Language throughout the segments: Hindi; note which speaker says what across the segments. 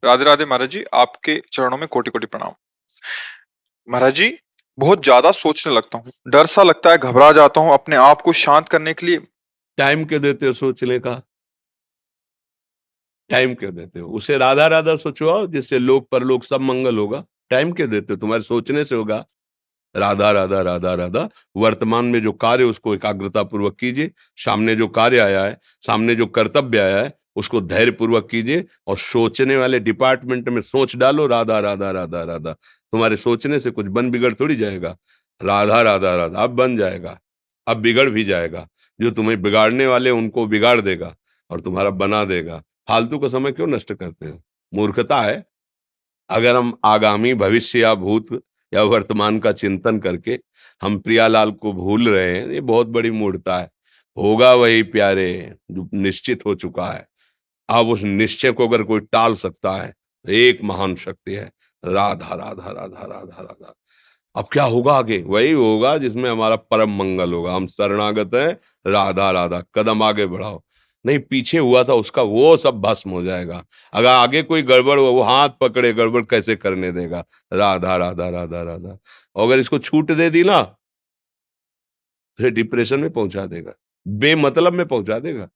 Speaker 1: राधे राधे महाराज जी, आपके चरणों में कोटि कोटि प्रणाम। महाराज जी, बहुत ज्यादा सोचने लगता हूँ, डर सा लगता है, घबरा जाता हूँ। अपने आप को शांत करने के लिए
Speaker 2: टाइम क्यों देते हो सोचने का? टाइम क्यों देते हो? उसे राधा राधा सोचवाओ, जिससे लोक परलोक सब मंगल होगा। टाइम क्यों देते हो? तुम्हारे सोचने से होगा। राधा राधा राधा राधा। वर्तमान में जो कार्य उसको एकाग्रता पूर्वक कीजिए। सामने जो कार्य आया है, सामने जो कर्तव्य आया है, उसको धैर्य पूर्वक कीजिए। और सोचने वाले डिपार्टमेंट में सोच डालो राधा राधा राधा राधा। तुम्हारे सोचने से कुछ बन बिगड़ थोड़ी जाएगा। राधा राधा राधा अब बन जाएगा, अब बिगड़ भी जाएगा। जो तुम्हें बिगाड़ने वाले उनको बिगाड़ देगा और तुम्हारा बना देगा। फालतू का समय क्यों नष्ट करते हो? मूर्खता है। अगर हम आगामी भविष्य या भूत या वर्तमान का चिंतन करके हम प्रियालाल को भूल रहे हैं, ये बहुत बड़ी मूर्खता है। होगा वही प्यारे जो निश्चित हो चुका है। अब उस निश्चय को अगर कोई टाल सकता है तो एक महान शक्ति है, राधा राधा राधा राधा राधा। अब क्या होगा आगे? वही होगा जिसमें हमारा परम मंगल होगा। हम शरणागत हैं, राधा राधा। कदम आगे बढ़ाओ। नहीं, पीछे हुआ था उसका वो सब भस्म हो जाएगा। अगर आगे कोई गड़बड़ हुआ, वो हाथ पकड़े गड़बड़ कैसे करने देगा? राधा राधा राधा राधा। और अगर इसको छूट दे दी ना, फिर डिप्रेशन में पहुंचा देगा, बेमतलब में पहुंचा देगा।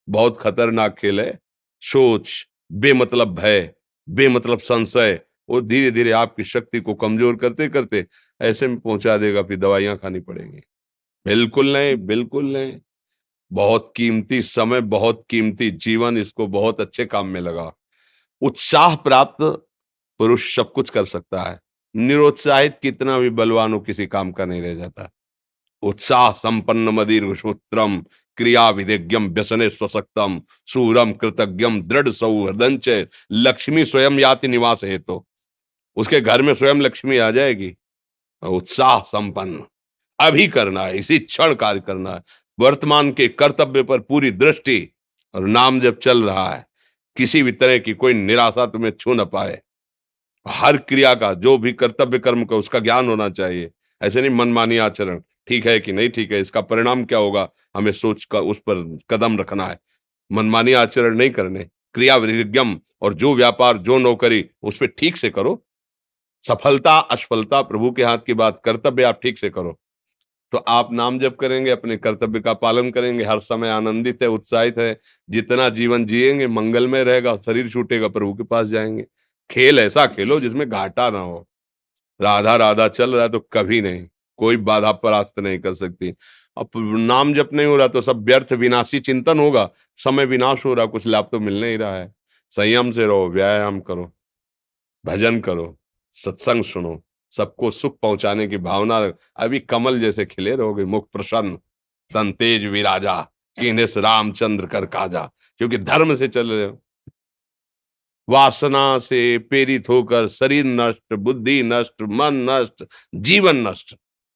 Speaker 2: बहुत खतरनाक खेल है। सोच, बेमतलब भय, बेमतलब संशय, वो धीरे धीरे आपकी शक्ति को कमजोर करते करते ऐसे में पहुंचा देगा, फिर दवाइयां खानी पड़ेंगी। बिल्कुल नहीं, बिल्कुल नहीं। बहुत कीमती समय, बहुत कीमती जीवन, इसको बहुत अच्छे काम में लगा। उत्साह प्राप्त पुरुष सब कुछ कर सकता है। निरुत्साहित कितना भी बलवान हो, किसी काम का नहीं रह जाता। उत्साह संपन्न मदीर सूत्रम, क्रिया विधिज्ञम व्यसने स्वसक्तम, सूरम कृतज्ञम दृढ़ सौहृदंच, लक्ष्मी स्वयं याति निवास हेतु। उसके घर में स्वयं लक्ष्मी आ जाएगी। उत्साह संपन्न अभी करना है, इसी क्षण कार्य करना है। वर्तमान के कर्तव्य पर पूरी दृष्टि। और नाम जब चल रहा है, किसी भी तरह की कोई निराशा तुम्हें छू न पाए। हर क्रिया का, जो भी कर्तव्य कर्म का, उसका ज्ञान होना चाहिए। ऐसे नहीं मनमानी आचरण, ठीक है कि नहीं ठीक है, इसका परिणाम क्या होगा, हमें सोच कर उस पर कदम रखना है। मनमानी आचरण नहीं करने। क्रिया विधिज्ञम, और जो व्यापार जो नौकरी उस पर ठीक से करो। सफलता असफलता प्रभु के हाथ की बात, कर्तव्य आप ठीक से करो तो आप नाम जप करेंगे, अपने कर्तव्य का पालन करेंगे, हर समय आनंदित है, उत्साहित है। जितना जीवन जिएंगे मंगलमय रहेगा। शरीर छूटेगा, प्रभु के पास जाएंगे। खेल ऐसा खेलो जिसमें घाटा ना हो। राधा राधा चल रहा है तो कभी नहीं, कोई बाधा परास्त नहीं कर सकती। अब नाम जप नहीं हो रहा तो सब व्यर्थ विनाशी चिंतन होगा। समय विनाश हो रहा, कुछ लाभ तो मिल नहीं रहा है। संयम से रहो, व्यायाम करो, भजन करो, सत्संग सुनो, सबको सुख पहुंचाने की भावना अभी कमल जैसे खिले रहोगे, मुख प्रसन्न, तन तेज विराजा, कीन्हिस रामचंद्र कर काजा। क्योंकि धर्म से चल रहे हो। वासना से प्रेरित होकर शरीर नष्ट, बुद्धि नष्ट, मन नष्ट, जीवन नष्ट।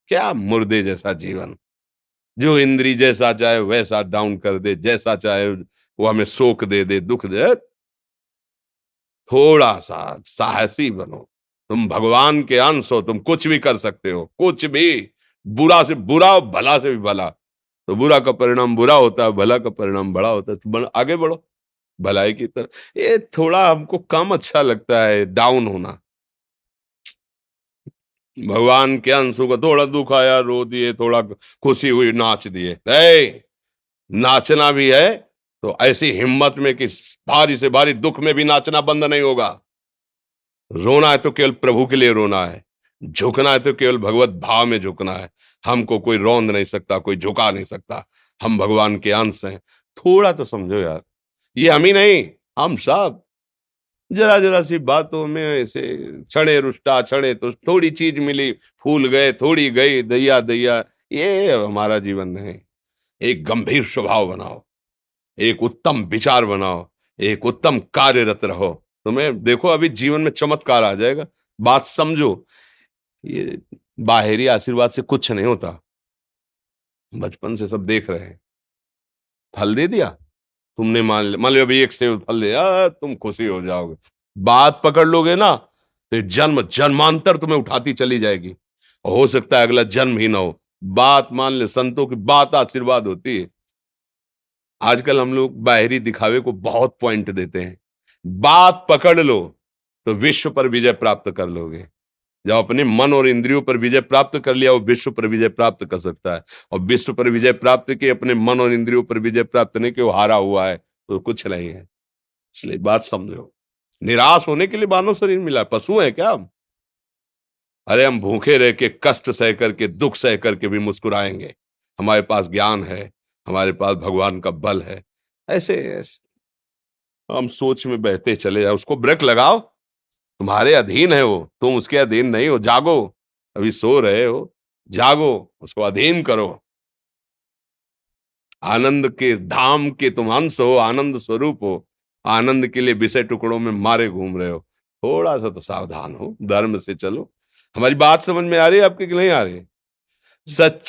Speaker 2: क्या मुर्दे जैसा जीवन, जो इंद्री जैसा चाहे वैसा डाउन कर दे, जैसा चाहे वो हमें शोक दे दे, दुख दे। थोड़ा सा साहसी बनो। तुम भगवान के अंश हो, तुम कुछ भी कर सकते हो, कुछ भी। बुरा से बुरा, भला से भी भला। तो बुरा का परिणाम बुरा होता है, भला का परिणाम बड़ा होता है। तो आगे बढ़ो भलाई की तरफ। ये थोड़ा हमको कम अच्छा लगता है डाउन होना। भगवान के अंशों का थोड़ा दुख आया रो दिए, थोड़ा खुशी हुई नाच दिए। नाचना भी है तो ऐसी हिम्मत में कि भारी से भारी दुख में भी नाचना बंद नहीं होगा। रोना है तो केवल प्रभु के लिए रोना है। झुकना है तो केवल भगवत भाव में झुकना है। हमको कोई रौंद नहीं सकता, कोई झुका नहीं सकता। हम भगवान के अंश हैं। थोड़ा तो समझो यार, ये हम ही नहीं, हम सब। जरा जरा सी बातों में ऐसे क्षणे रुष्टा क्षणे तो थोड़ी चीज मिली, फूल गए, थोड़ी गई, दैया दैया। ये हमारा जीवन नहीं। एक गंभीर स्वभाव बनाओ, एक उत्तम विचार बनाओ, एक उत्तम कार्यरत रहो। तुम्हें देखो अभी जीवन में चमत्कार आ जाएगा। बात समझो। ये बाहरी आशीर्वाद से कुछ नहीं होता। बचपन से सब देख रहे हैं। फल दे दिया, तुमने मान लो अभी एक सेब फल दिया, तुम खुशी हो जाओगे। बात पकड़ लोगे ना तो जन्म जन्मांतर तुम्हें उठाती चली जाएगी। हो सकता है अगला जन्म ही ना हो। बात मान ले, संतों की बात आशीर्वाद होती है। आजकल हम लोग बाहरी दिखावे को बहुत पॉइंट देते हैं। बात पकड़ लो तो विश्व पर विजय प्राप्त कर लोगे। जब अपने मन और इंद्रियों पर विजय प्राप्त कर लिया, वो विश्व पर विजय प्राप्त कर सकता है। और विश्व पर विजय प्राप्त की, अपने मन और इंद्रियों पर विजय प्राप्त नहीं कि वो हारा हुआ है तो कुछ नहीं है। इसलिए बात समझो, निराश होने के लिए मानव शरीर मिला, पशु है क्या हम? अरे हम भूखे रह के, कष्ट सह करके, दुख सह करके भी मुस्कुराएंगे। हमारे पास ज्ञान है, हमारे पास भगवान का बल है। ऐसे ऐसे हम सोच में बहते चले जाओ, उसको ब्रेक लगाओ। तुम्हारे अधीन है वो, तुम उसके अधीन नहीं हो। जागो, अभी सो रहे हो, जागो, उसको अधीन करो। आनंद के धाम के तुम अंश हो, आनंद स्वरूप हो। आनंद के लिए विषय टुकड़ों में मारे घूम रहे हो। थोड़ा सा तो सावधान हो, धर्म से चलो। हमारी बात समझ में आ रही है आपके कि नहीं आ रही? सच्ची